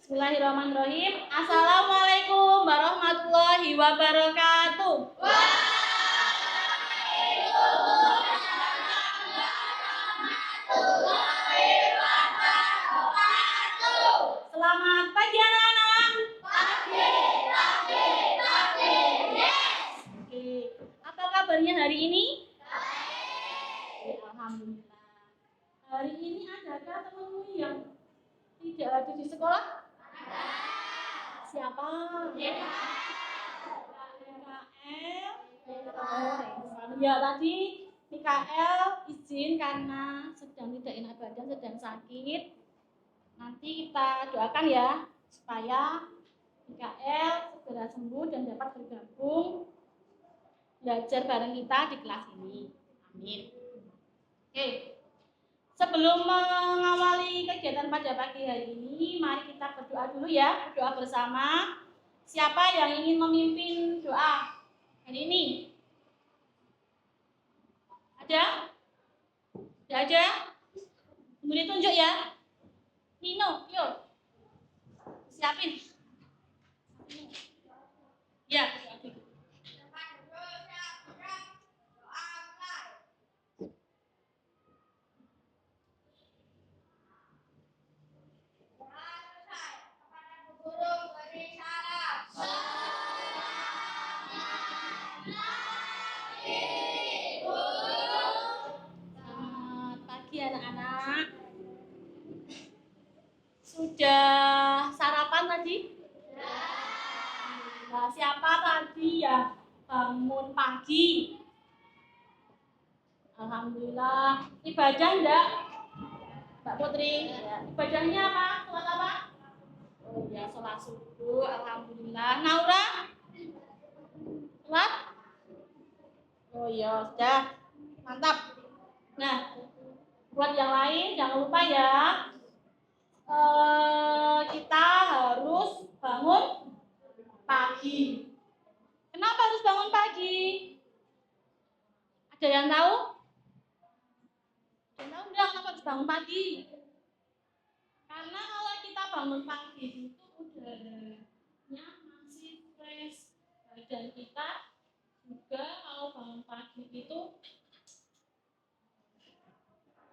Bismillahirrahmanirrahim. Assalamualaikum warahmatullahi wabarakatuh. Selamat pagi anak-anak. Pagi. Yes. Oke. Apa kabarnya hari ini? Baik. Alhamdulillah. Hari ini adakah temanmu yang tidak ada di sekolah? Siapa? Mikael. Ya tadi Mikael izin karena sedang tidak enak badan, sedang sakit. Nanti kita doakan ya supaya Mikael segera sembuh dan dapat bergabung belajar bareng kita di kelas ini. Amin. Oke. Sebelum mengawali kegiatan pada pagi hari ini, mari kita berdoa dulu ya, berdoa bersama. Siapa yang ingin memimpin doa hari ini? Ada? Tidak ada? Boleh tunjuk ya? Nino, yuk. Siapin. Ya. Anak-anak, sudah sarapan tadi? Nah, siapa tadi yang bangun pagi? Alhamdulillah. Ibadah enggak, Mbak Putri? Ya. Ibadahnya apa? Sholat apa? Oh ya, sholat subuh. Alhamdulillah. Naura? Sholat? Oh ya, sudah. Mantap. Nah, buat yang lain jangan lupa ya, kita harus bangun pagi. Kenapa harus bangun pagi? Ada yang tahu? Ada yang tahu enggak kenapa harus bangun pagi? Karena kalau kita bangun pagi itu udaranya masih fresh, badan kita juga kalau bangun pagi itu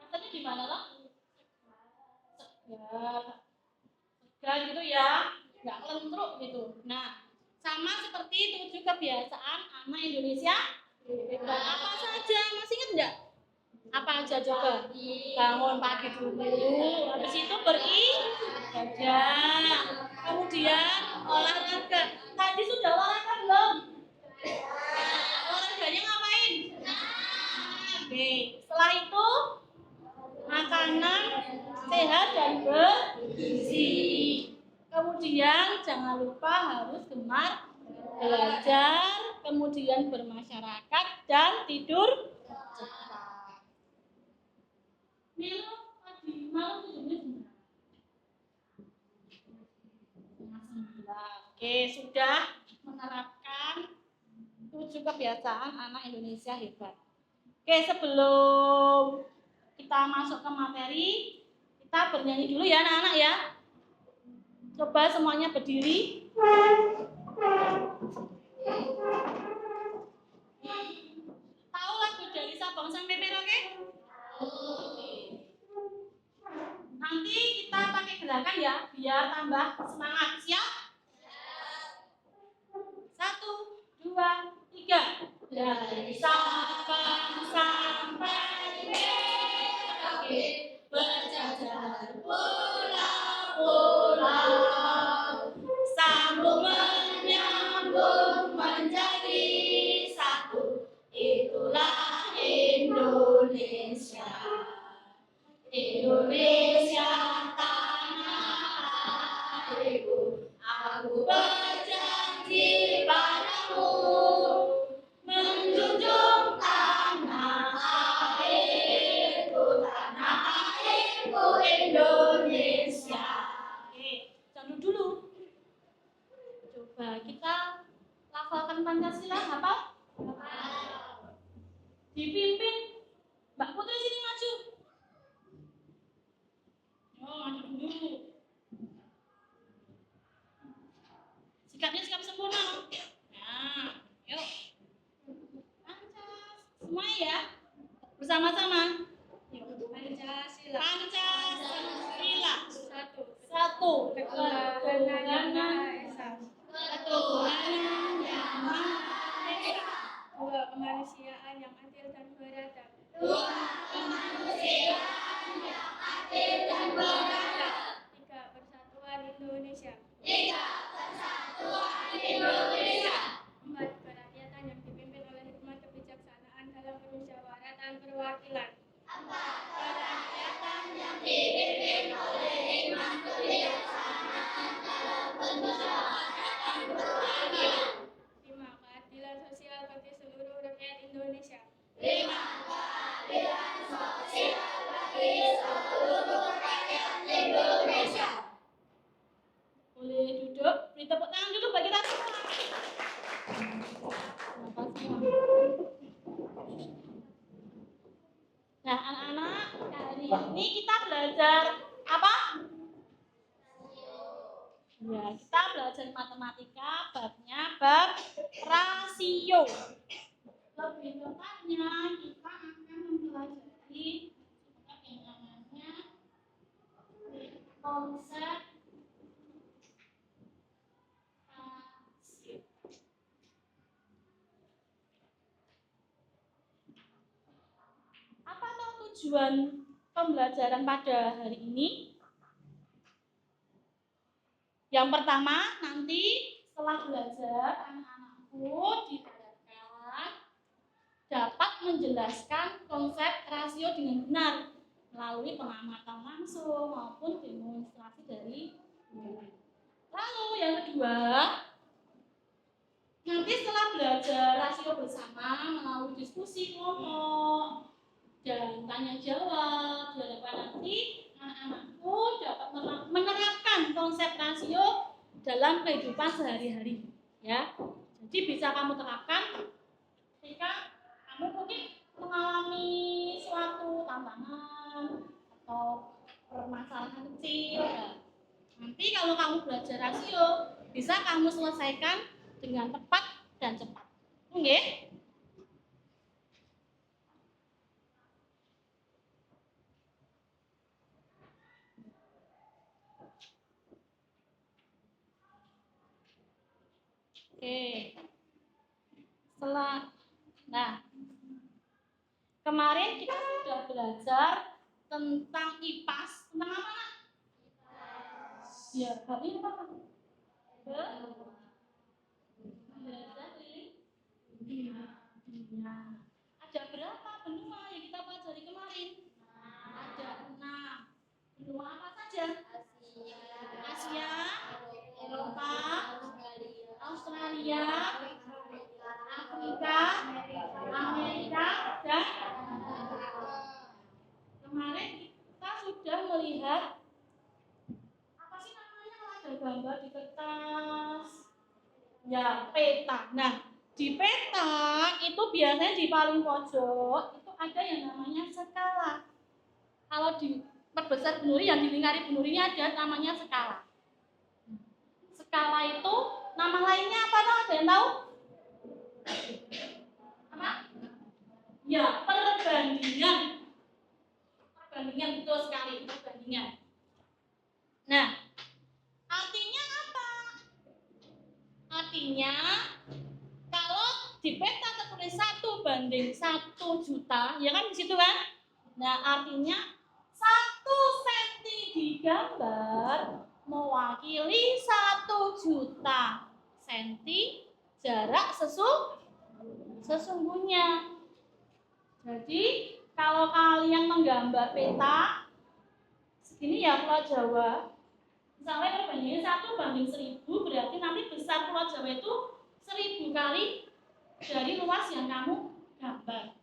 rasanya gimana loh? Segar gitu ya, nggak kelentruk gitu. Nah, sama seperti itu juga kebiasaan anak Indonesia. Apa saja, masih ingat nggak? Apa aja coba? Bangun pagi dulu, habis itu beribadah, kemudian olahraga. Tadi sudah olahraga belum? Olahraganya ngapain? Oke, setelah itu makanan sehat dan bergizi. Kemudian jangan lupa harus gemar belajar, kemudian bermasyarakat dan tidur cepat. Milo tadi malam tidurnya Oke, sudah menerapkan 7 kebiasaan anak Indonesia hebat. Oke, sebelum kita masuk ke materi, kita bernyanyi dulu ya anak-anak ya. Coba semuanya berdiri. Tahu lagu dari Sabang sampai Merauke? Nanti kita pakai gerakan ya, biar tambah semangat. Siap? 1, 2, 3. Dari Sabang sampai Merauke, berjajar pulau-pulau, sambung menyambung menjadi satu. Itulah Indonesia. Indonesia tanah airku, aku berjanji padamu, menjunjung tanah airku Indonesia. Oke, jangan dulu. Coba kita lafalkan Pancasila, hafal? Dipimpin Mbak Putri, sini maju. Oh, maju dulu. Bersama-sama. Pancasila. Pancasila. Satu. Ketuhanan Maha Esa. Ketuhanan yang Maha Esa. Dua. Kemanusiaan yang adil dan beradab. Tiga. Persatuan Indonesia. Empat. Kerakyatan yang dipimpin oleh hikmat kebijaksanaan dalam permusyawaratan perwakilan. Lima. Keadilan sosial bagi seluruh rakyat Indonesia. Boleh duduk, beri tepuk tangan dulu bagi kita semua. Nah, anak-anak, hari ini kita belajar apa? Ya, kita belajar matematika, babnya bab rasio. Lebih tepatnya, kita akan mempelajari yang namanya konsep rasio. Apa tujuan pembelajaran pada hari ini? Yang pertama, nanti setelah belajar, anak-anakku diharapkan dapat menjelaskan konsep rasio dengan benar melalui pengamatan langsung maupun demonstrasi dari guru. Lalu yang kedua, nanti setelah belajar rasio bersama melalui diskusi kelompok dan tanya jawab, diharapkan nanti anak-anakku dapat menerapkan konsep rasio dalam kehidupan sehari-hari, ya. Jadi bisa kamu terapkan ketika kamu mungkin mengalami suatu tantangan atau permasalahan kecil. Nanti kalau kamu belajar rasio, bisa kamu selesaikan dengan tepat dan cepat. Oke? Oke. Kemarin kita sudah belajar tentang IPAS. Tentang apa? Ya, ini apa? Ada berapa benua yang kita pelajari kemarin? Ada 6. Benua apa saja? Asia, Eropa, Australia, Afrika, Amerika, dan kemarin kita sudah melihat apa sih namanya kalau ada gambar di kertas? Ya, peta. Nah, di peta itu biasanya di paling pojok itu ada yang namanya skala. Kalau di perbesar benuri yang dilingkari benurinya ada namanya skala. Skala itu nama lainnya apa? Ada yang tahu? Apa? Ya, perbandingan. Perbandingan betul sekali, perbandingan. Nah, artinya apa? Artinya kalau di peta tertulis 1:1 juta, ya kan di situ kan? Nah, artinya 1 senti digambar mewakili 1 juta senti jarak sesungguhnya. Jadi kalau kalian menggambar peta segini ya Pulau Jawa, misalnya perbandingannya 1:1000, berarti nanti besar Pulau Jawa itu 1000 kali dari luas yang kamu gambar.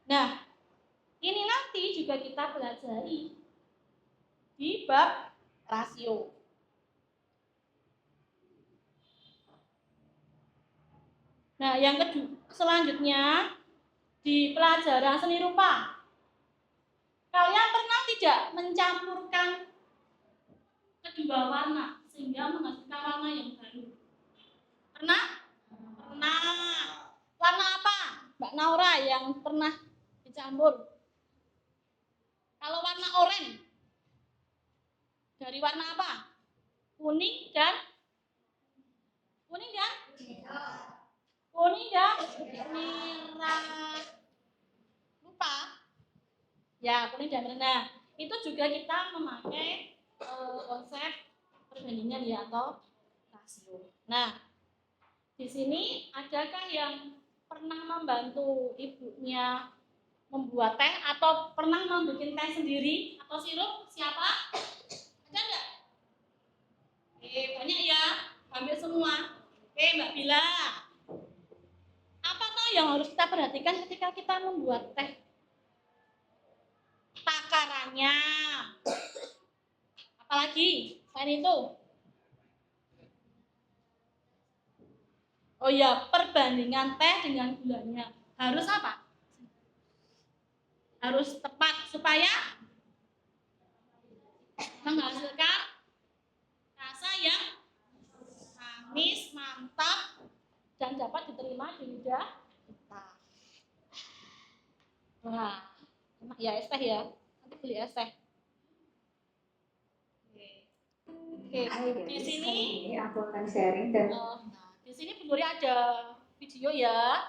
Nah, ini nanti juga kita pelajari di bab rasio. Nah, yang kedua, selanjutnya di pelajaran seni rupa. Kalian pernah tidak mencampurkan kedua warna sehingga menghasilkan warna yang baru? Pernah? Pernah. Warna apa, Mbak Naura yang pernah dicampur. Kalau warna oranye dari warna apa? Kuning dan merah. Lupa. Ya, kuning dan merah. Itu juga kita memakai konsep perbandingan ya atau rasio. Nah, di sini adakah yang pernah membantu ibunya membuat teh atau pernah membuat teh sendiri atau sirup? Siapa? Ada enggak? Banyak ya. Hampir semua. Mbak Bila. Apakah yang harus kita perhatikan ketika kita membuat teh? Takarannya. Apalagi selain itu? Oh ya, perbandingan teh dengan gulanya. Harus apa? Harus tepat supaya menghasilkan rasa yang manis, mantap, dan dapat diterima di lidah kita. Wah, enak ya es teh ya. Nanti beli es teh. Oke. Di sini aku akan sharing dan di sini Bu Nuri ada video ya.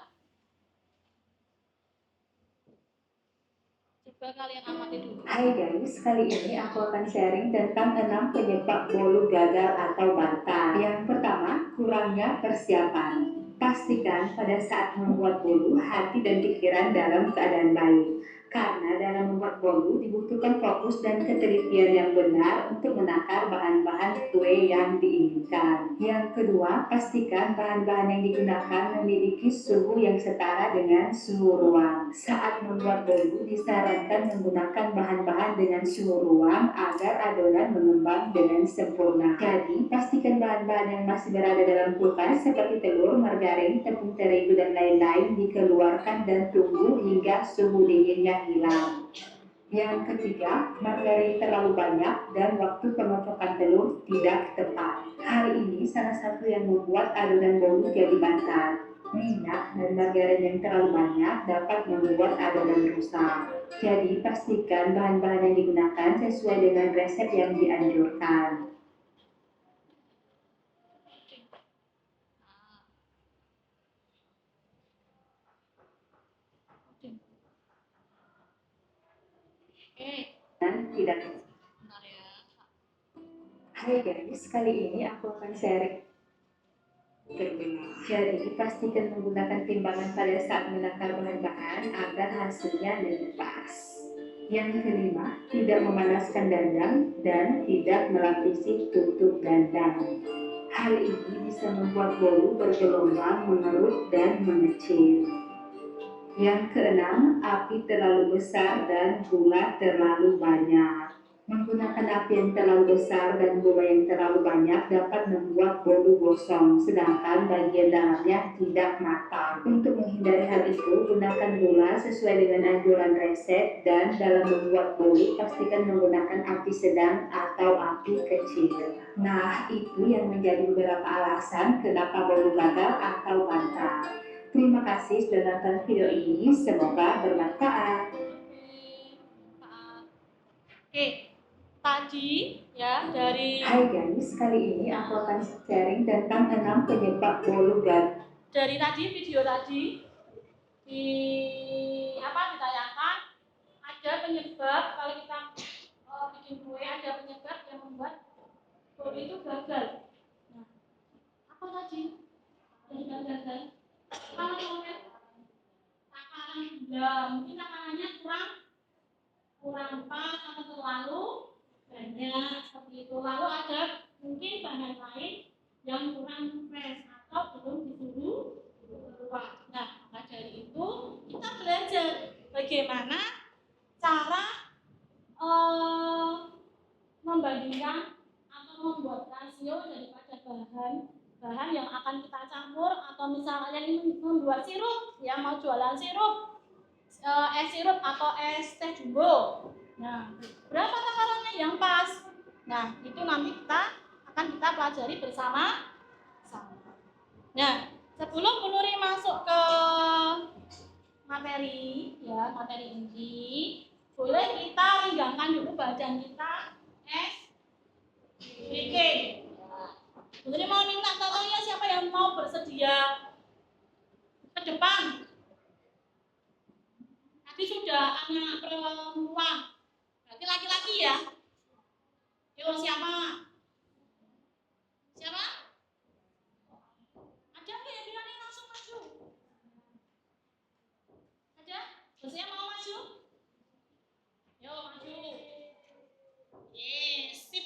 Coba kalian amati dulu. Hai guys, kali ini aku akan sharing tentang 6 penyebab bolu gagal atau batal. Yang pertama, kurangnya persiapan. Pastikan pada saat membuat bolu, hati dan pikiran dalam keadaan baik. Karena dalam membuat bolu dibutuhkan fokus dan ketelitian yang benar untuk menakar bahan-bahan kue yang diinginkan. Yang kedua, pastikan bahan-bahan yang digunakan memiliki suhu yang setara dengan suhu ruang. Saat membuat bolu disarankan menggunakan bahan-bahan dengan suhu ruang agar adonan mengembang dengan sempurna. Jadi, pastikan bahan-bahan yang masih berada dalam kulkas seperti telur, margarin, tepung terigu, dan lain-lain dikeluarkan dan tunggu hingga suhu dinginnya hilang. Yang ketiga, margarin terlalu banyak dan waktu pengocokan telur tidak tepat. Hal ini salah satu yang membuat adonan bolu jadi batal. Minyak dan margarin yang terlalu banyak dapat membuat adonan rusak. Jadi pastikan bahan-bahan yang digunakan sesuai dengan resep yang dianjurkan. Dan tidak. Hai guys, kali ini aku akan sharing. Jadi pastikan menggunakan timbangan pada saat menakar bahan-bahan agar hasilnya lebih pas. Yang kelima, tidak memanaskan dandang dan tidak melapisi tutup dandang. Hal ini bisa membuat bolu bergelombang, mengerut, dan mengecil. Yang keenam, api terlalu besar dan gula terlalu banyak. Menggunakan api yang terlalu besar dan gula yang terlalu banyak dapat membuat bolu gosong, sedangkan bagian dalamnya tidak matang. Untuk menghindari hal itu, gunakan gula sesuai dengan anjuran resep dan dalam membuat bolu pastikan menggunakan api sedang atau api kecil. Nah, itu yang menjadi beberapa alasan kenapa bolu gagal atau batal. Terima kasih sudah nonton video ini, semoga bermanfaat. Oke, tadi ya dari Hai guys, kali ini aku akan sharing tentang 6 penyebab bolu gagal. Dari tadi video tadi ditayangkan ada penyebab kalau kita bikin kue ada penyebab yang membuat bolu itu gagal. Nah, apa tadi? Penyebab gagal? Kalau takaran gula, mungkin takarannya kurang pas atau terlalu banyak seperti itu. Lalu ada mungkin bahan lain yang kurang fresh atau belum disuruh keluar. Nah, maka dari itu kita belajar bagaimana cara membandingkan atau membuat rasio daripada bahan yang akan kita campur, atau misalnya ini membuat sirup, ya mau jualan sirup, es sirup atau es teh jumbo. Nah, berapa takarannya yang pas? Nah, itu nanti kita pelajari bersama-sama. Nah, sebelum Bu Nuri masuk ke materi, ya materi inti. Boleh kita renggangkan dulu badan kita. SBK. Jadi mau minta tolong ya, siapa yang mau bersedia ke depan? Tadi sudah anak perempuan, berarti laki-laki ya. Yo, siapa? Siapa? Ada nggak yang berani langsung maju? Ada? Biasanya mau maju? Yo, maju. Yes, sip.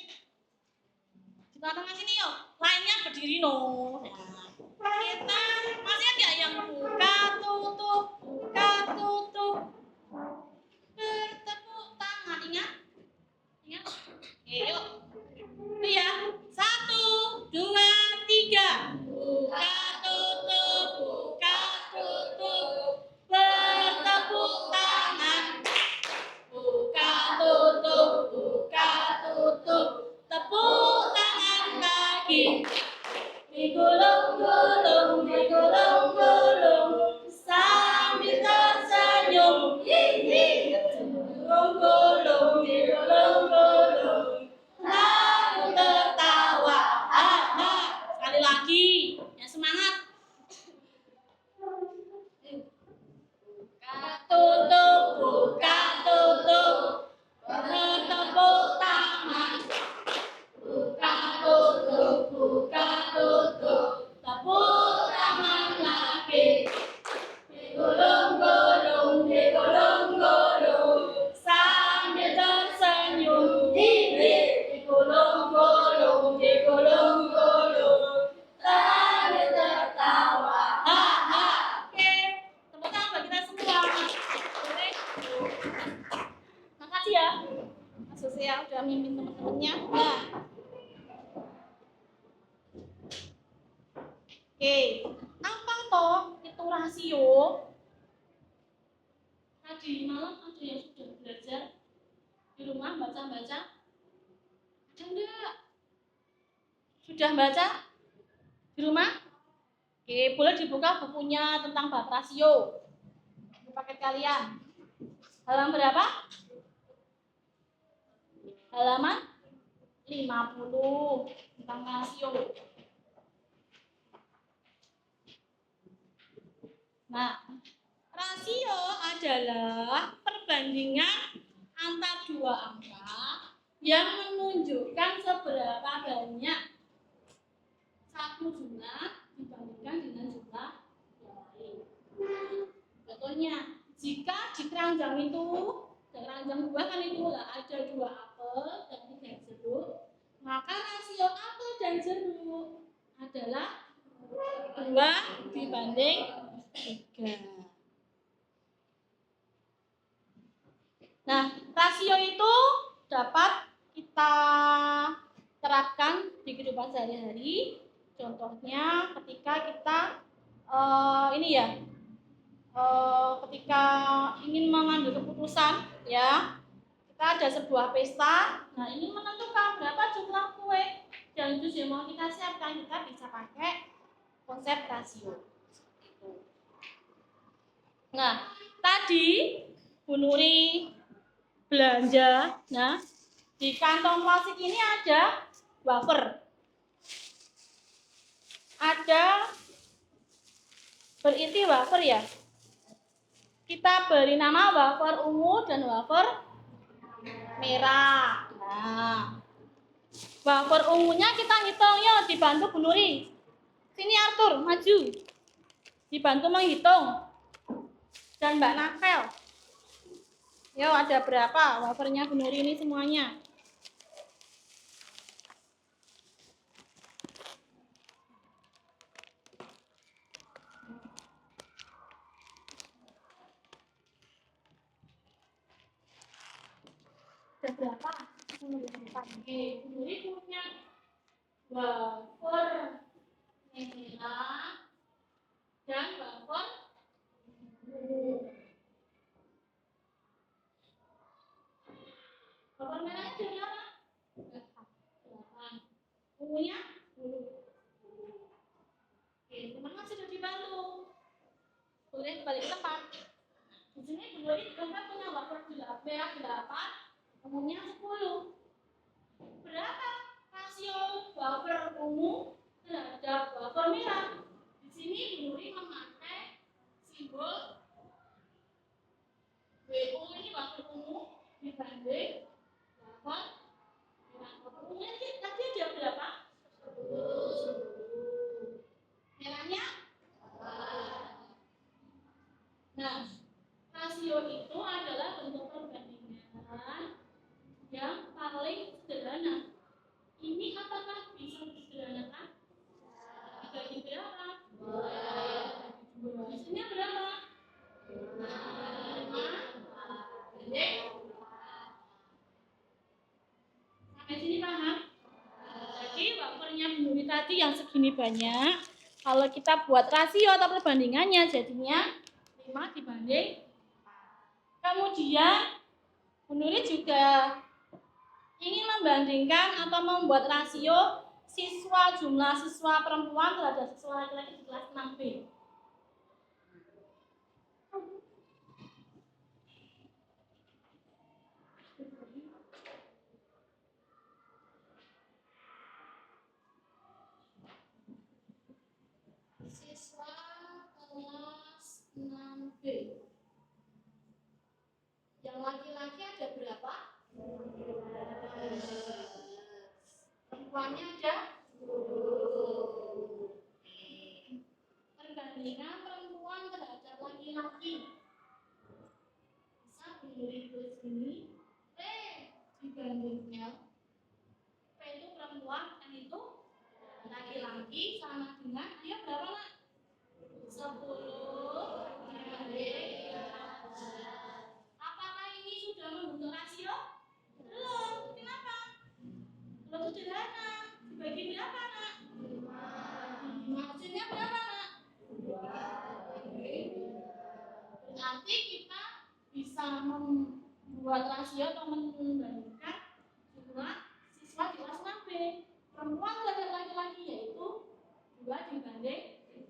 Di tengah sini yuk. Lainnya berdiri no. Nah, kita masih ada yang buka tutup, buka tutup. Bertepuk tangan, ingat? Ingat? Oke, yuk. Itu ya. 1, 2, 3. Buka tutup, buka tutup. Bertepuk tangan. Buka tutup, buka tutup. Tepuk tangan lagi. Digulung-gulung, digulung-gulung, sambil tersenyum. Digulung-gulung, digulung-gulung, lalu tertawa. Sekali lagi, ya semangat. Buka tutup, buka tutup, bertepuk tangan. Buka tutup, buka tutup, tepuk tangan lagi. Digulung-gulung, digulung-gulung, sambil tersenyum. Digulung-gulung, digulung-gulung, sambil tertawa. Oke, tepuk tangan bagi kita semua. Boleh? Makasih ya, Mas Sosial udah mimpin teman-temannya. Nah. Oke, apa toh itu rasio? Tadi malam ada yang sudah belajar di rumah baca-baca? Ada enggak? Sudah baca di rumah? Oke, boleh dibuka bukunya tentang bab rasio di paket kalian. Halaman berapa? Halaman 50 tentang rasio. Nah, rasio adalah perbandingan antar dua angka yang menunjukkan seberapa banyak satu jumlah dibandingkan dengan jumlah yang lain. Contohnya, jika di keranjang itu, keranjang buah kan itu lah ada 2 apel dan 3 jeruk, maka rasio apel dan jeruk adalah 2 dibanding 3. Nah, rasio itu dapat kita terapkan di kehidupan sehari-hari. Contohnya ketika kita ketika ingin mengambil keputusan, ya, kita ada sebuah pesta. Nah, ingin menentukan berapa jumlah kue dan jus yang mau kita siapkan, kita bisa pakai konsep rasio. Nah, tadi Bu Nuri belanja. Nah, di kantong plastik ini ada wafer. Ada berisi wafer ya. Kita beri nama wafer ungu dan wafer merah. Nah, wafer ungunya kita hitung ya, dibantu Bu Nuri. Sini Arthur, maju. Dibantu menghitung. Dan Mbak Nakel. Yo, ada berapa wafernya Bu Nuri ini semuanya? Ada berapa? Oke, Bu Nuri punya wafer merah dan wafer ungu. Wafer merahnya dari apa? 8. Ungunya? Oke, teman-teman sudah dibantu. Boleh balik ke tempat. merah 8, umumnya 10. Berapa rasio wafer ungu terhadap wafer merah? Di sini Bu Nuri memakai simbol WO, ini wafer ungu dibanding wafer merah. Wafer ungunya tadi ada berapa? 10. Merahnya? Nah, rasio itu adalah bentuk perbandingan yang paling sederhana. Ini apakah bisa disederhanakan? Dibagi berapa? Hasilnya berapa? 5 banding. Sampai sini paham? Jadi wafernya Bu Nuri tadi yang segini banyak, kalau kita buat rasio atau perbandingannya jadinya 5 dibanding 4. Kemudian Bu Nuri juga ingin membandingkan atau membuat rasio jumlah siswa perempuan terhadap siswa laki-laki di kelas 6B. Siswa kelas 6B. Yang laki-laki ada berapa? Perempuannya ada 10. Perbandingan perempuan terhadap laki-laki. Bisa Bu Nuri tulis ini. P dibanding L. P itu perempuan, N itu laki-laki, sama dengan, ayo berapa nak? 10 dibanding 15. Apakah ini sudah membentuk rasio? Belum. Kenapa? Belum sederhana. Dibagi berapa nak? 5. Hasilnya berapa nak? 2. Berarti kita bisa membuat rasio atau membandingkan jumlah siswa di kelas 6B. Perempuan terhadap laki-laki yaitu 2 dibanding 3.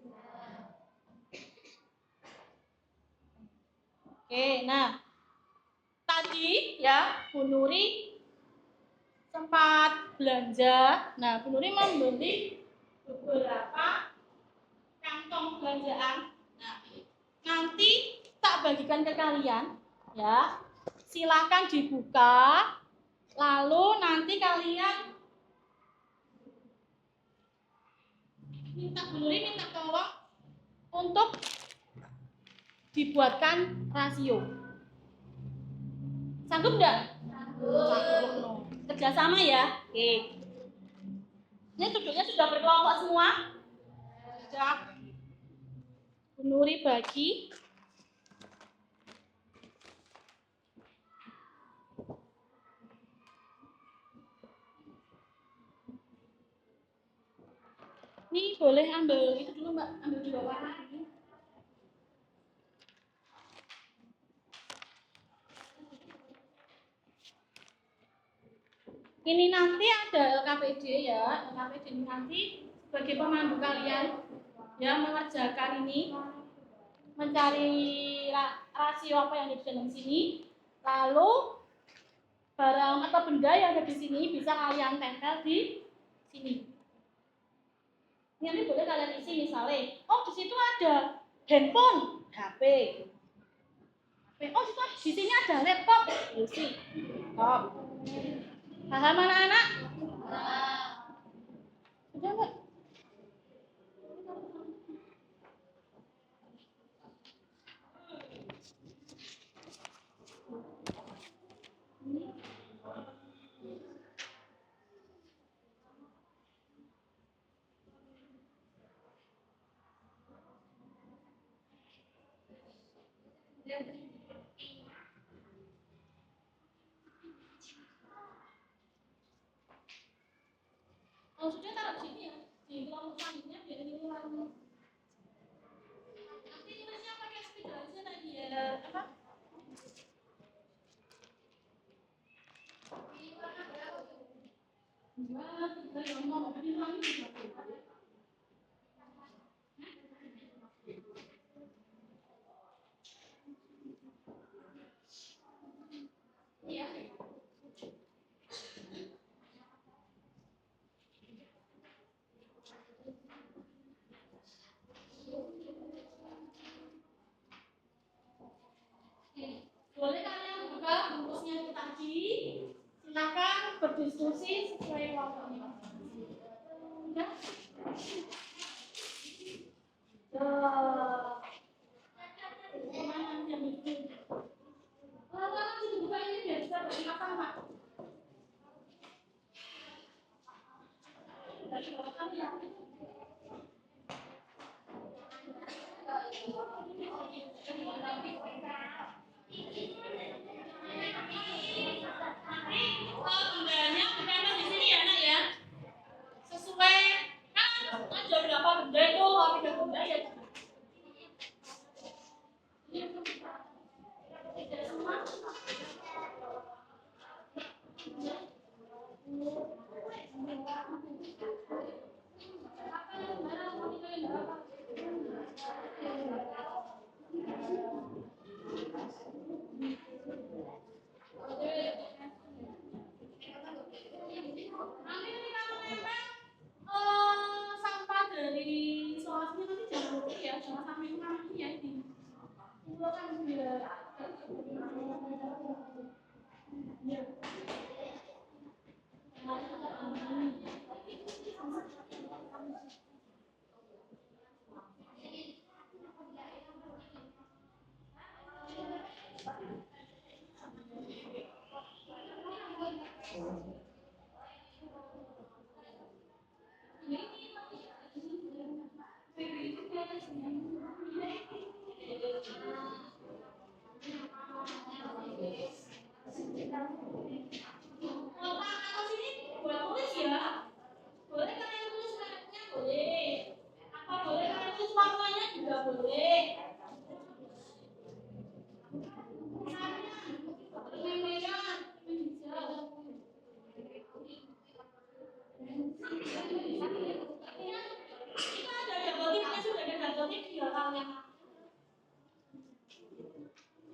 Oke, nah tadi ya Bu Nuri sempat belanja. Nah, Bu Nuri membeli beberapa kantong belanjaan. Nah, nanti tak bagikan ke kalian ya. Silakan dibuka. Lalu nanti kalian Bu Nuri minta tolong untuk dibuatkan rasio. Sanggup enggak? Sanggup. Kerjasama ya. Oke. Ini duduknya sudah berkelompok semua? Sudah. Bu Nuri bagi. Ini boleh ambil itu dulu Mbak, ambil di bawah ini. Ini nanti ada LKPD ya, LKPD ini nanti sebagai pemandu kalian yang mengerjakan ini, mencari rasio apa yang ada di dalam sini, lalu barang atau benda yang ada di sini bisa kalian tempel di sini. Ini nanti boleh kalian isi misalnya, oh di situ ada handphone, HP. Oh di sini ada laptop, isi. Laptop. Paham anak-anak? Sudah enggak? Kalau sudah taruh di sini ya, di kelompok selanjutnya biar ini ulang. Nanti tulisnya pakai spidol aja tadi ya, apa? Enggak, kita ngomong, tapi ulangi juga. berdiskusi sesuai waktunya. Udah? Gimana yang itu? Kalau dibuka ini biar bisa bermakan, Pak. Bendanya ditempel di sini ya, Nak ya. Sesuai kan ada berapa benda itu, kalau tiga benda ya. Tidak semua. Nanti kamu nempel sampah dari isolasinya nanti jangan lupa ya, jangan sampai kemana ya ini. Itu kan biar ya. Kalau atau sini buat tulis ya. Boleh kalian tulis mereknya boleh. Apa boleh kalian tulis warnanya juga boleh. Yang merah, yang hijau. Kita ada double tipnya, sudah ada double tip di belakangnya.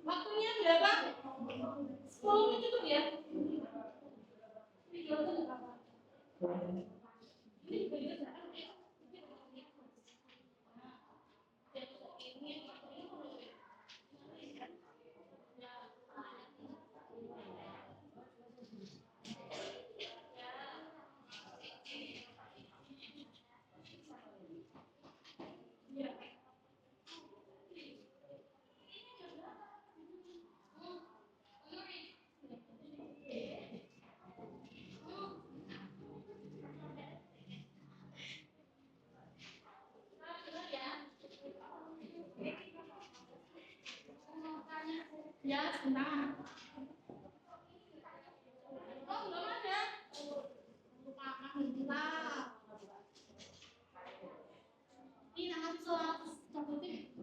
Waktunya berapa? 10 menit cukup ya? Video itu nggak apa-apa. Ini juga bisa. Ya, sebentar. Oh, belum ada. Lupa alhamdulillah. Ini nanti soal double tip.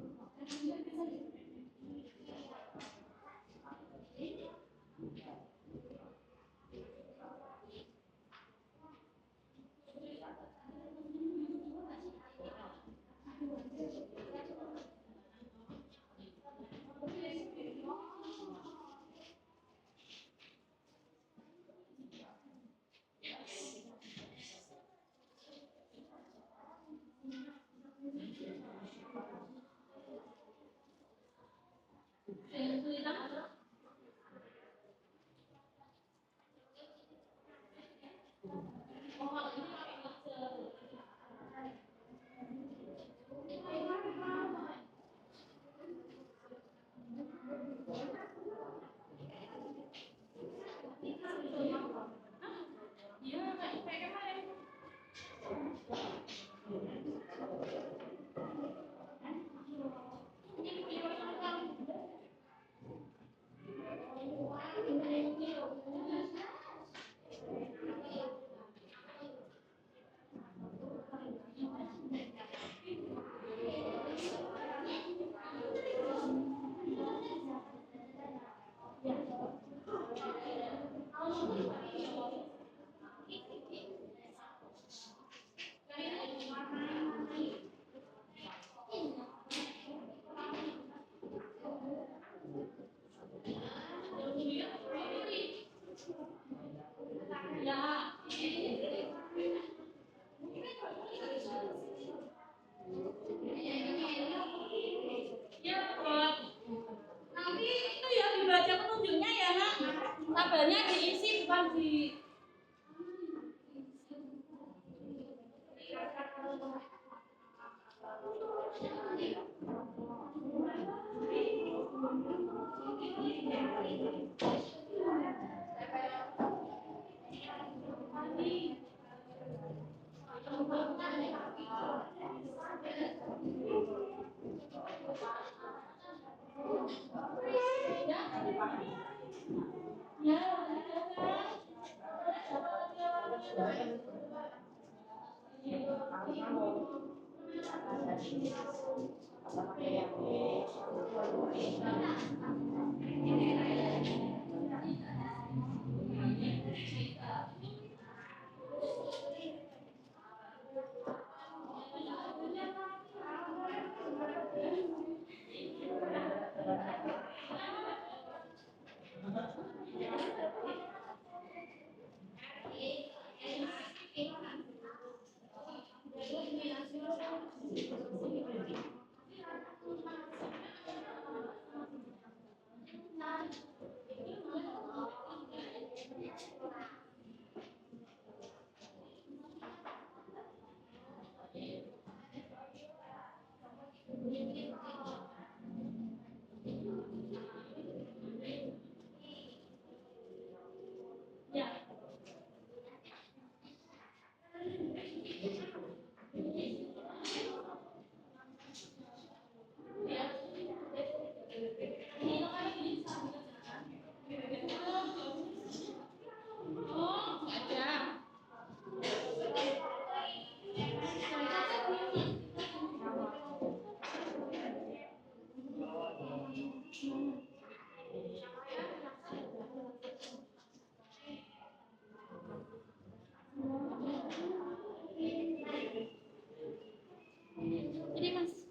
Tabelnya diisi bukan di Ini Mas.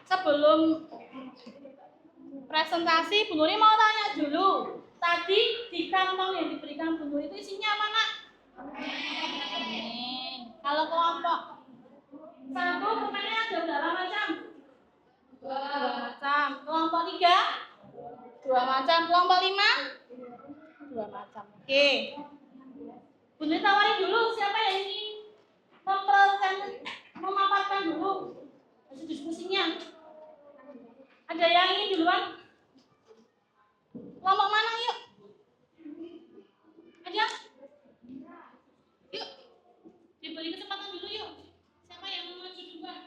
sebelum presentasi, Bu Nuri mau tanya dulu. Tadi di kantong yang diberikan Bu Nuri itu isinya apa, Nak? Ini. Kalau kelompok 1 permennya ada berapa macam? 2 macam. Kelompok 3? 2 macam. Kelompok 5? 2 macam. Oke. Bu Nuri tawarin dulu siapa yang ingin memaparkan dulu hasil diskusinya. Ada yang ingin duluan? Kelompok mana yuk? Aja? Yuk. Diberi kesempatan dulu yuk. Siapa yang mau maju duluan?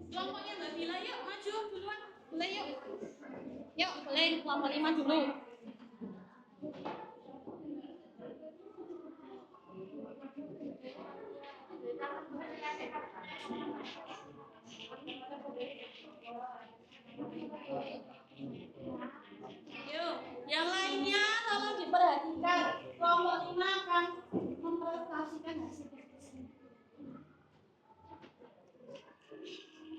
Kelompoknya Mbak Bila yuk maju duluan. Boleh yuk. Yuk, boleh kelompok 5 dulu. Yuk, yang lainnya tolong diperhatikan. Kelompok 5 akan mempresentasikan hasil diskusi.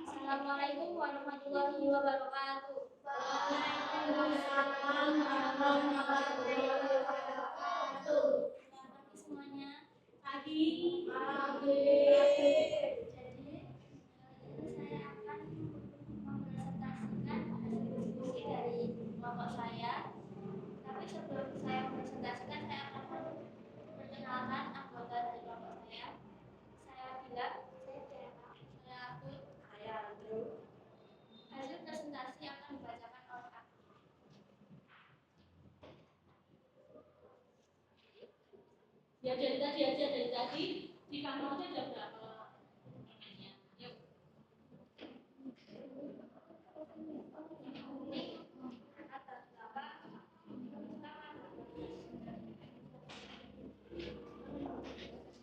Assalamualaikum warahmatullahi wabarakatuh. Waalaikumsalam warahmatullahi wabarakatuh. Selamat semuanya. Pagi. Jadi, saya akan mempresentasikan hasil diskusi dari kelompok saya. Tapi sebelum saya mempresentasikan, saya akan memperkenalkan anggota dari kelompok saya. Saya bilang, saya Abdul, saya Andrew. Hasil presentasi akan dibacakan oleh aku. Ya dari tadi aja, dari tadi di kantongnya ada berapa permennya? Yuk.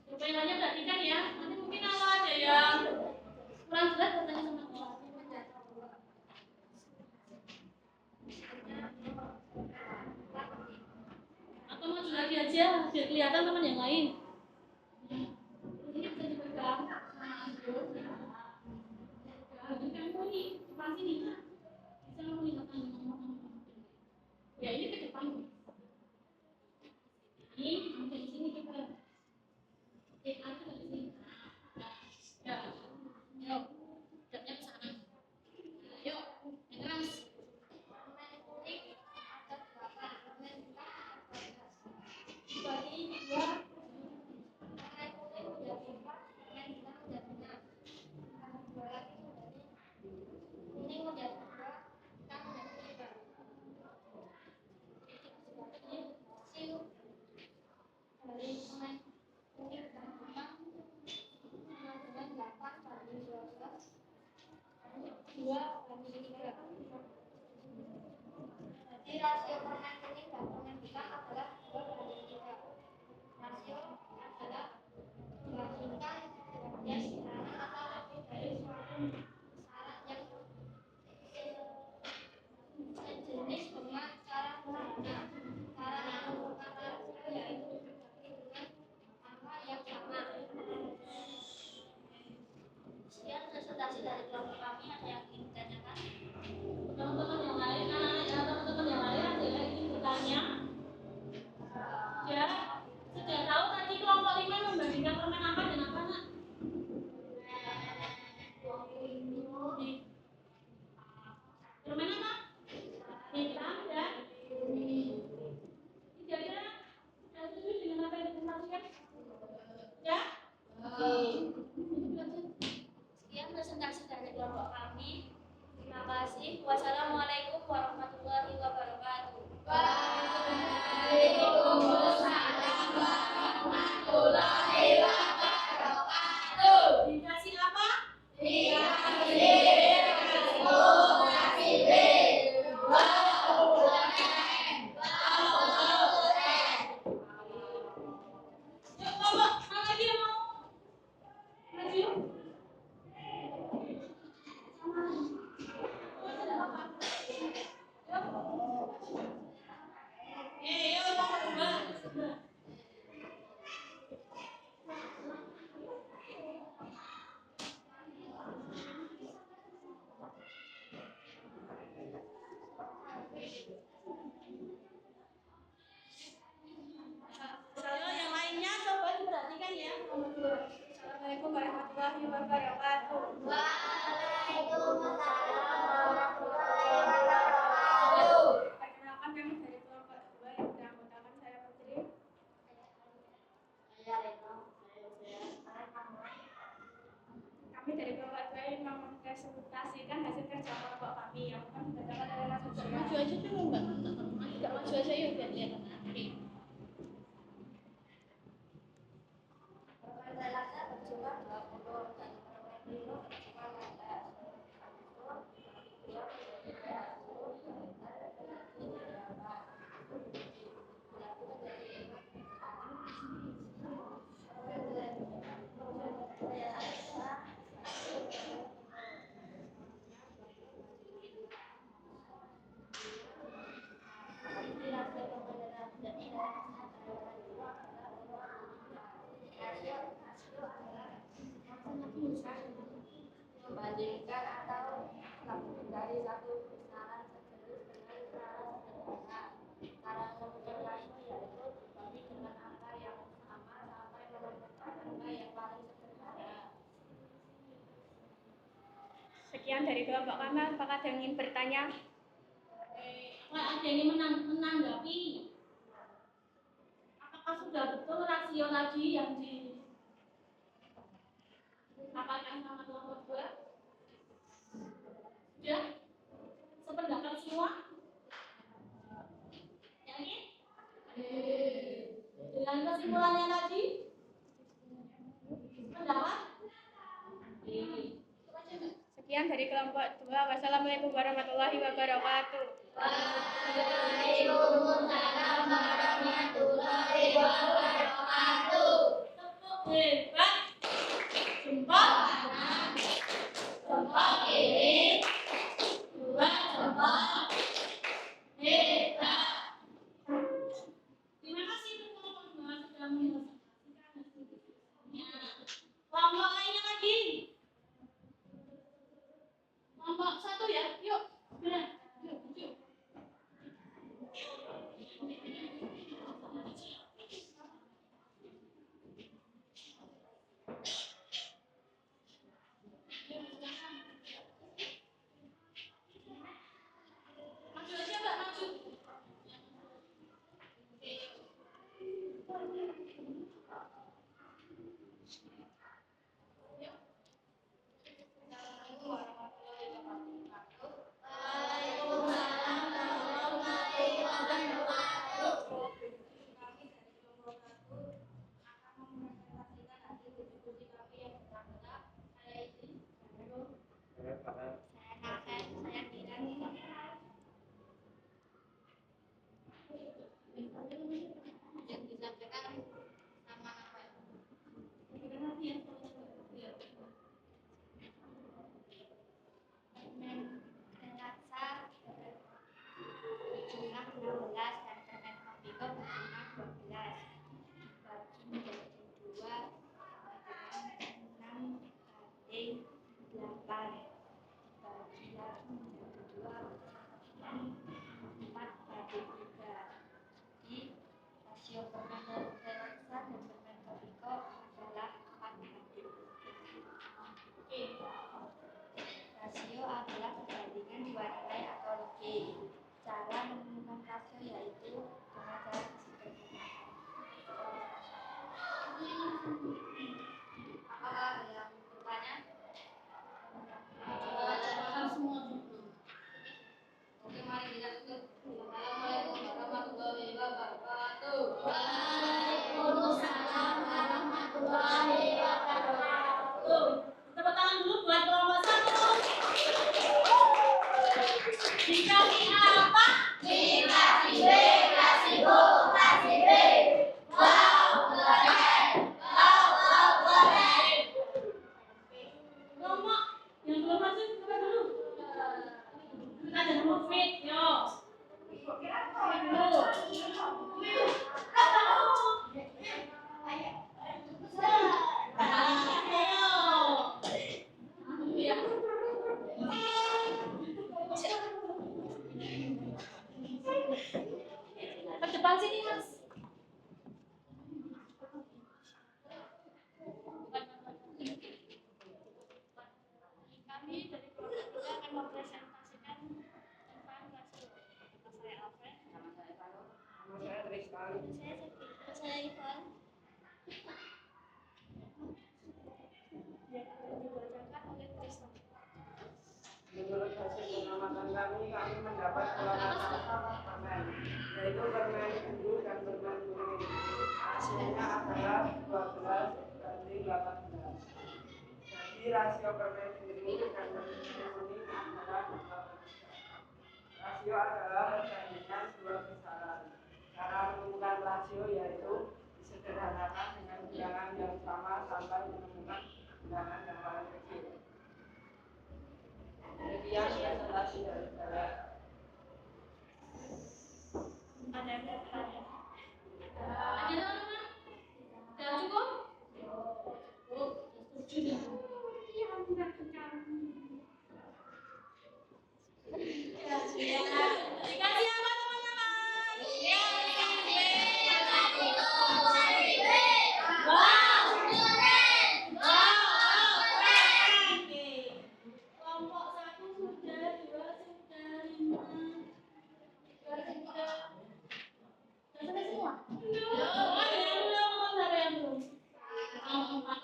Permennya perhatikan ya. Nanti mungkin kalau ada yang kurang jelas bertanya sama kelas. Atau maju lagi aja biar kelihatan teman yang lain. Ini bisa dipegang. Ini kamu nih, depan sini. Bisa kamu lihat ya ini ke depan. Ini dari sini kita. Aku dari sini. Ya. Yuk. Dekatnya ke sana. Yuk, yang keras. Permen putih ada berapa? Permen merah ada berapa? Dibagi 2. maju aja yuk biar kelihatan. Oke. Membandingkan atau dari satu misalan sejenis dengan cara sederhana. Cara menemukan rasio yaitu berbagi dengan angka yang sama sampai menemukan angka yang paling sederhana. Sekian dari kelompok kami. Apakah ada yang ingin bertanya? Ada yang ingin menanggapi? Apakah sudah betul rasio tadi yang didapatkan sama kelompok 2? Sudah? Sependapat semua? Yakin? Dengan kesimpulannya tadi? Pendapat? Sekian dari kelompok 2. Wassalamualaikum warahmatullahi wabarakatuh. Waalaikumsalam warahmatullahi wabarakatuh. Hebat. Jempol kanan, jempol kiri, 2 jempol. Hebat. Terima kasih untuk kelompok 2 sudah menyelesaikan. Kelompok lainnya lagi. Kelompok 1 ya, yuk. Benar. Yuk. Maju aja Mbak, maju. Jumlah 16 dan permen Kopiko berjumlah 12. Bagi menjadi 2 dengan 6 banding 8. Bagi lagi menjadi 2 dengan 4 banding 3. Jadi rasio permen Renasa dan permen Kopiko adalah 4 banding 3. Rasio adalah perbandingan dua nilai atau lebih. Cara menemukan rasio yaitu dengan cara disederhanakan. Apakah ada yang bertanya? Oke, mari kita tutup. Assalamualaikum warahmatullahi wabarakatuh. Waalaikumsalam warahmatullahi wabarakatuh. Tepuk tangan dulu buat kelompok 1. Dikasih apa? Dikasih B, kasih Bu, kasih B. Wow, keren. Wow, keren. Kelompok yang belum masuk coba dulu. Kita ada nomor fit, yo. Dulu. Ke depan sini, Mas. Kami dari kelompok 3 akan mempresentasikan tentang rasio. Saya Alfred. Nama saya Tristan. Saya Ivan. Yang akan dibacakan oleh Tristan. Menurut hasil pengamatan kami mendapat 8 permen, yaitu Jadi rasio permen sendiri dan ini adalah rasio adalah perbandingan dua besaran. Cara menemukan rasio yaitu disederhanakan dengan bilangan yang sama sampai menemukan bilangan yang paling kecil. Demikian presentasi dari saya. Ada teman-teman? Sudah cukup? Cukup. Setuju. Dikasih apa teman-teman? Wow. Oke. Kelompok 1 sudah, 2 sudah, 5 sudah. Sudah semua? Oh, yang belum.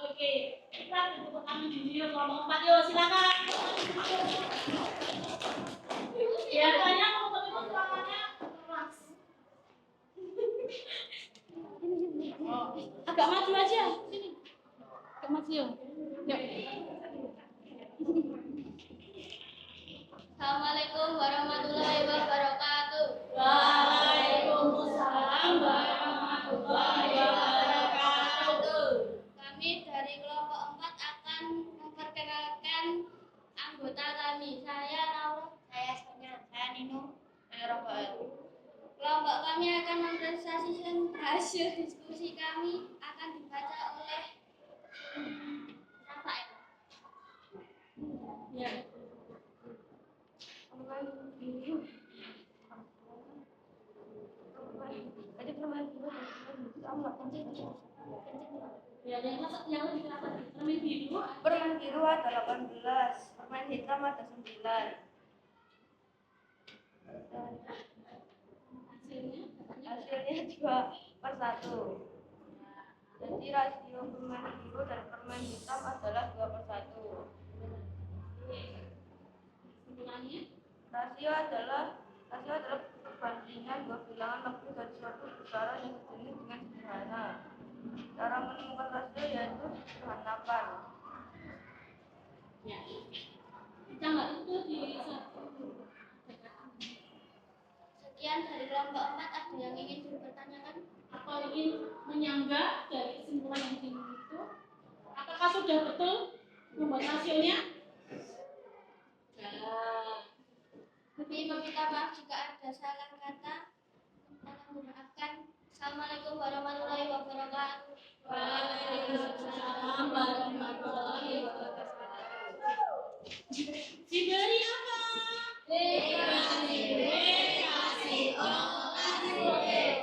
Oke. Kita tepuk tangan dulu kelompok 4 yuk, silakan. Biasanya kelompok itu serangannya keras. Agak maju aja, sini. Agak maju yuk. Yuk. Assalamualaikum warahmatullahi wabarakatuh. Waalaikumsalam warahmatullahi wabarakatuh. Kami dari kelompok 4 akan memperkenalkan anggota kami. Saya Laura, saya Sonia, saya Nino, saya Rafael. Kelompok kami akan mempresentasikan hasil diskusi kami akan dibaca oleh Rafael. Ya. Ya, yang lebih apa? Permen biru. Permen biru ada 18, permen hitam ada 9. Hasilnya 2/1. Jadi rasio permen biru dan permen hitam adalah 2/1. Kesimpulannya? Rasio adalah perbandingan dua bilangan lebih dari suatu besaran yang sejenis dengan sederhana. Cara menemukan rasio yaitu sederhanakan. Ya. Bisa nggak itu di satu? Sekian dari kelompok 4, ada yang ingin dipertanyakan? Atau ingin menyanggah dari kesimpulan yang dimiliki itu? Apakah sudah betul membuat hasilnya? Kami meminta maaf jika ada salah kata. Tolong dimaafkan. Assalamualaikum warahmatullahi wabarakatuh. Waalaikumsalam warahmatullahi wabarakatuh. Diberi apa? Dikasih wow, keren.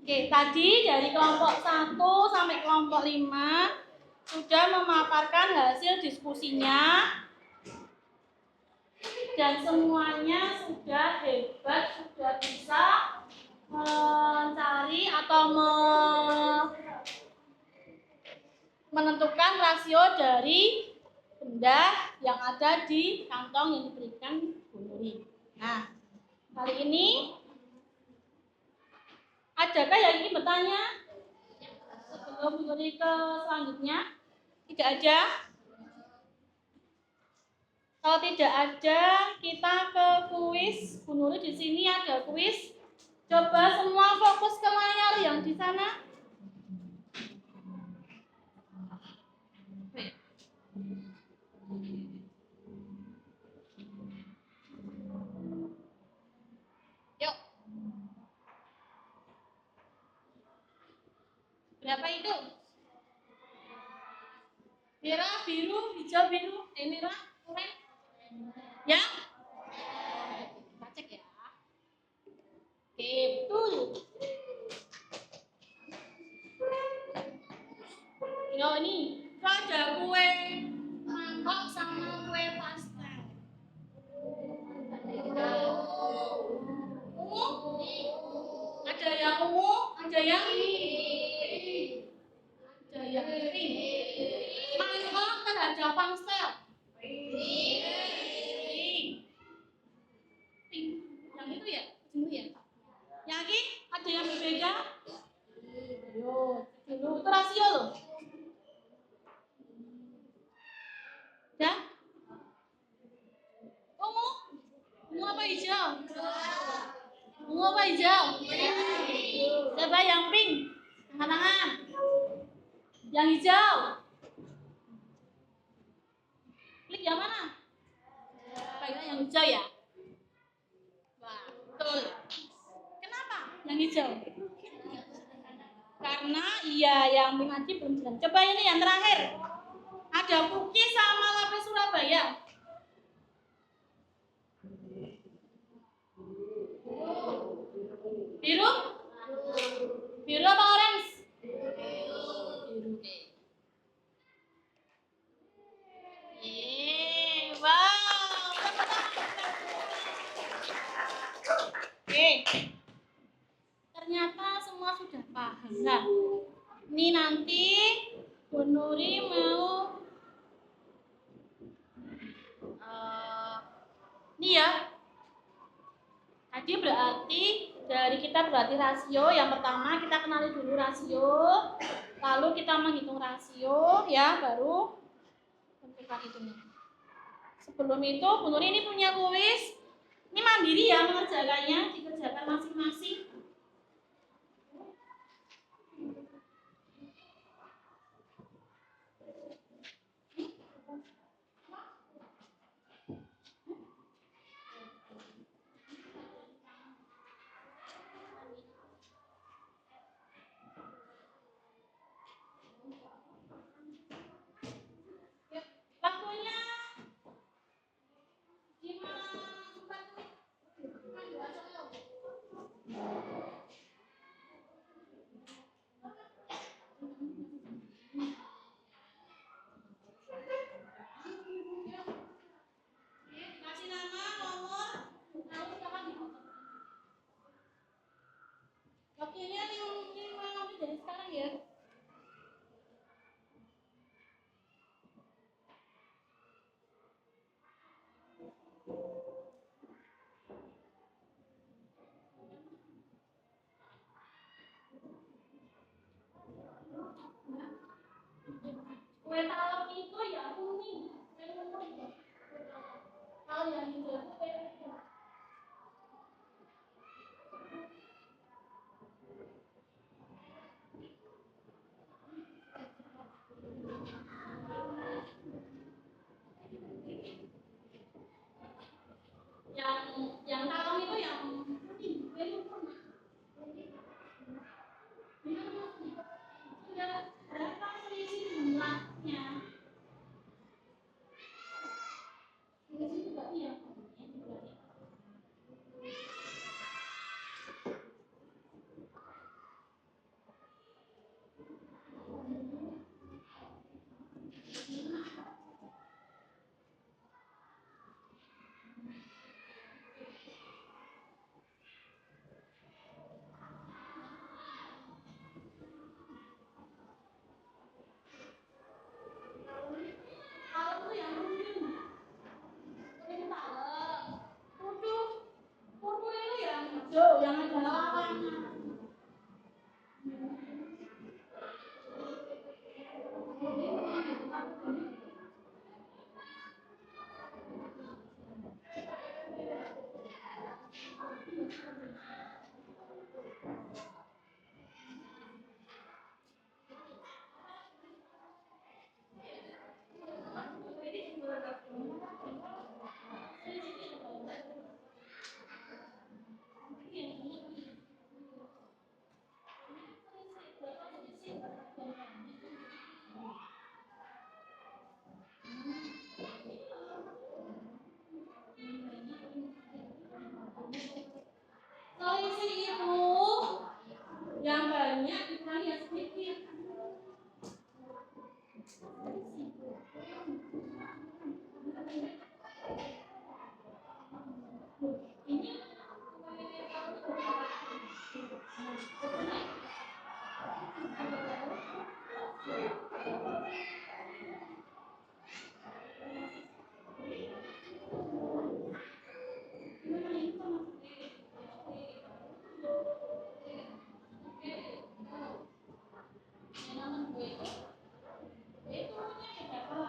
Oke, tadi dari kelompok 1 sampai kelompok 5 sudah memaparkan hasil diskusinya dan semuanya sudah hebat, sudah bisa mencari atau menentukan rasio dari benda yang ada di kantong yang diberikan Bu Nuri. Nah, kali ini adakah yang ingin bertanya sebelum Bu Nuri ke selanjutnya? Tidak ada? Kalau tidak ada, kita ke kuis. Bu Nuri di sini ada kuis. Coba semua fokus ke layar yang di sana. Yuk. Berapa itu? Merah, biru, hijau, biru, merah, oranye. Ya? Kita cek ya. Oke, betul. Yo, ini ada kue mangkok sama kue pastel. Ungu? Ada yang ungu, ada yang pink. Mangkok kan ada pastel. Pink. Yang itu ya? Itu ya? hijau? Ungu apa hijau? Coba yang pink. Angkat tangan. Yang hijau. Klik yang mana? Kayaknya yang hijau ya? Wah, betul. Kenapa yang hijau? Karena iya yang pink aja belum jelas. Coba ini yang terakhir. Ada Puki sama Lapis Surabaya. Biru? Biru apa orange? Biru. Wow. Oke. Ternyata semua sudah paham. Nah, ini nanti Bu Nuri mau ini ya. Tadi berarti dari kita berarti rasio. Yang pertama kita kenali dulu rasio, lalu kita menghitung rasio ya, baru tentukan hitungnya. Sebelum itu Bu Nuri ini punya kuis. Ini mandiri ya mengerjakannya, dikerjakan masing-masing. Waktunya 5, 4, kasih nama, nomor, lalu silakan difoto. Waktunya 5 menit dari sekarang ya. Kue talem itu yang kuning, kue kuning. Kalau yang hijau itu kue hijau. Yang talem itu yang kuning, kue kuning. Sudah berapa selisih jumlahnya? Selisih juga iya. Kalau itu yang kuning, kuning talem. Kudu itu yang hijau, yang ada lawannya. Selisih itu yang banyak dikurangi yang sedikit. Ini itu punya berapa?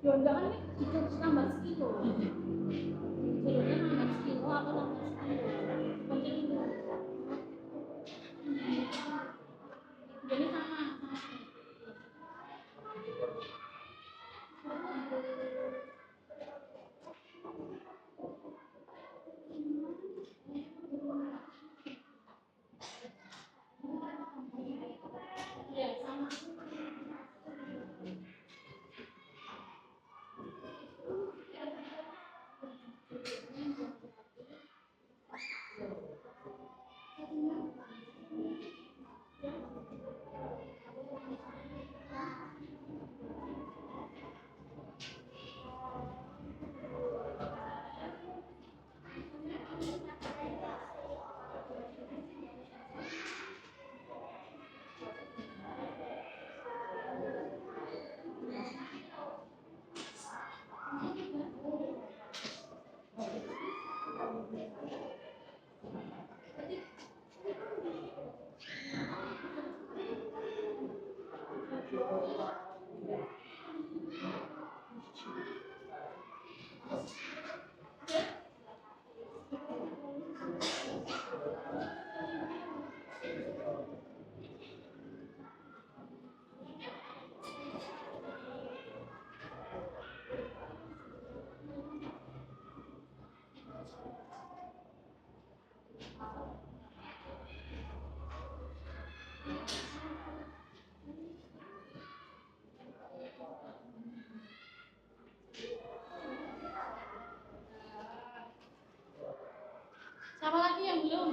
Jondok kan ini nambah sekilo. Jondoknya nambah sekilo atau nambah sekilo? Macam itu. Jadi sama. Ya, sama. Siapa lagi yang belum?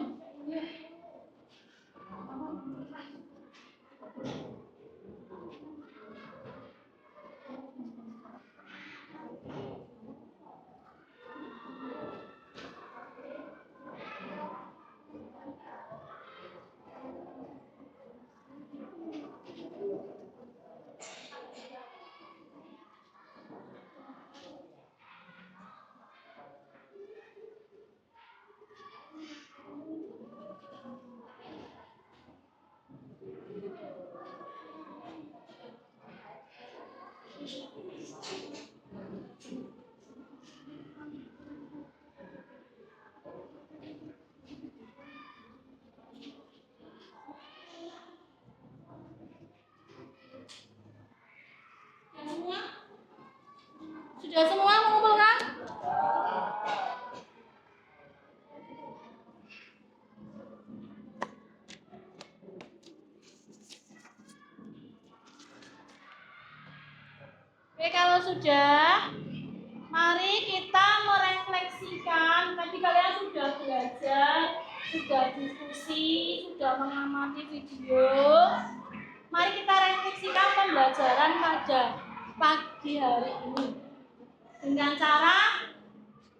Semua? Sudah semua mengumpulkan? Oke, kalau sudah, mari kita merefleksikan. Tadi kalian sudah belajar, sudah diskusi, sudah mengamati video. Mari kita refleksikan pembelajaran pada pagi hari ini. Dengan cara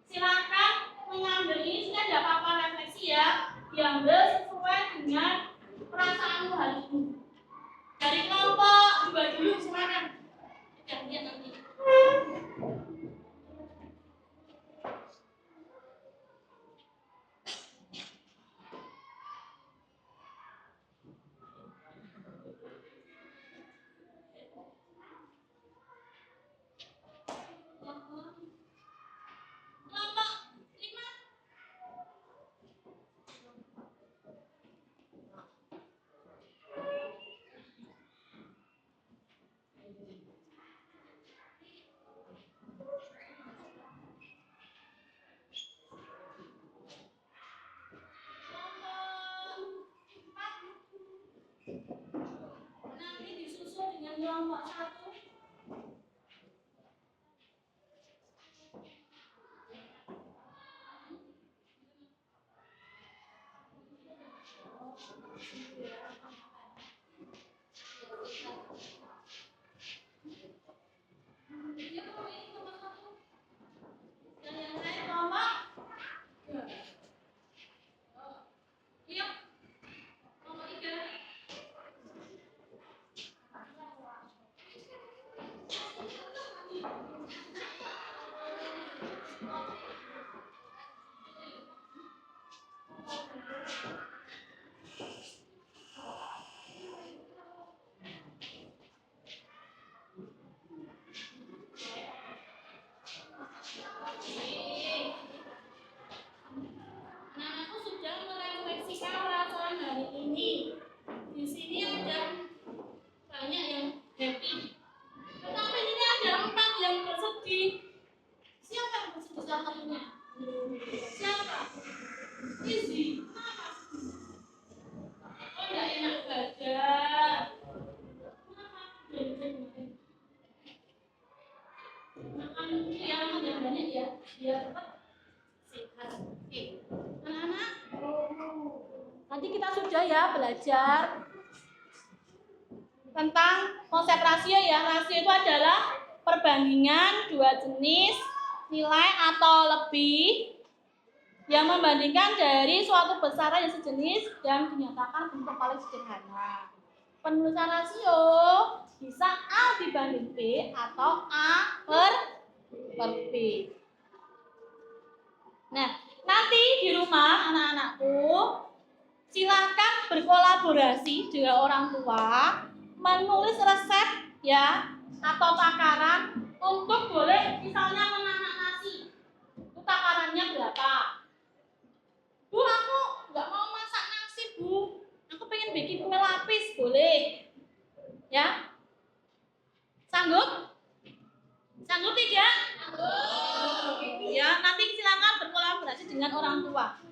silakan mengambil ini, sudah tidak apa-apa refleksi ya. Diambil sesuai dengan perasaanmu hari ini. Dari kelompok juga dulu, silakan. Kita lihat nanti. Kelompok 5. Nanti disusul dengan kelompok 1. Dan yang lain kelompok 2. Yuk, kelompok 3. salah satunya. Siapa? Izzy. Oh, nggak enak badan. Makan yang banyak ya, biar cepat sehat. Oke. Anak-anak, tadi kita sudah ya belajar tentang konsep rasio ya. Rasio itu adalah perbandingan dua jenis nilai atau lebih yang membandingkan dari suatu besaran yang sejenis dan dinyatakan bentuk paling sederhana. Penulisan rasio bisa A dibanding B atau A per B. Nah, nanti di rumah anak-anakku silakan berkolaborasi dengan orang tua menulis resep ya atau takaran untuk boleh misalnya memasak nasi. Itu takarannya berapa? Bu, aku nggak mau masak nasi, Bu. Aku pengen bikin kue lapis, boleh? Ya? Sanggup? Sanggup tidak? Sanggup. Ya, nanti silakan berkolaborasi dengan orang tua.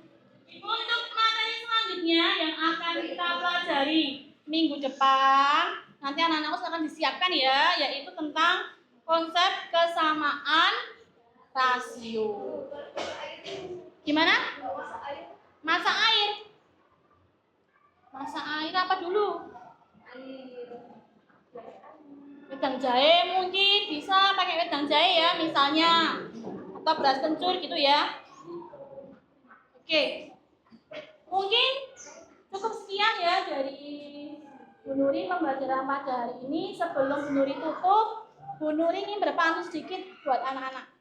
Untuk materi selanjutnya yang akan kita pelajari minggu depan, nanti anak-anak akan disiapkan ya, yaitu tentang konsep kesamaan rasio. Gimana? Masak air. Masak air apa dulu? Wedang jahe mungkin bisa pakai wedang jahe ya misalnya, atau beras kencur gitu ya. Oke, mungkin cukup sekian ya dari Bu Nuri pembelajaran pada hari ini. Sebelum Bu Nuri tutup, Bu Nuri ingin berpantun sedikit buat anak-anak.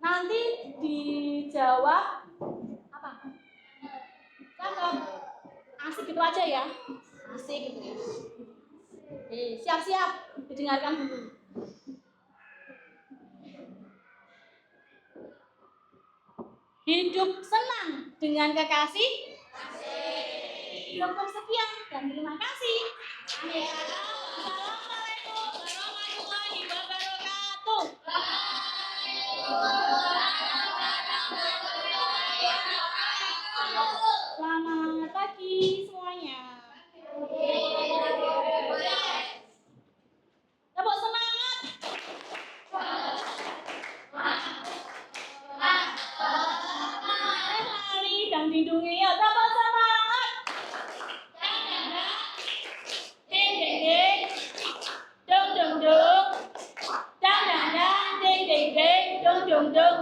Nanti dijawab apa? Cakep. Asik gitu aja ya. Asik gitu ya. Oke, siap-siap didengarkan dulu. Hidup senang dengan kekasih. Cukup sekian dan terima kasih. Assalamualaikum warahmatullahi wabarakatuh. Selamat pagi semuanya. Tepuk semangat. Hari dan lindungi ya. Tepuk semangat. Ding ding ding. Dung dung dung. Dang dang dang. Ding ding ding. Dung dung dung.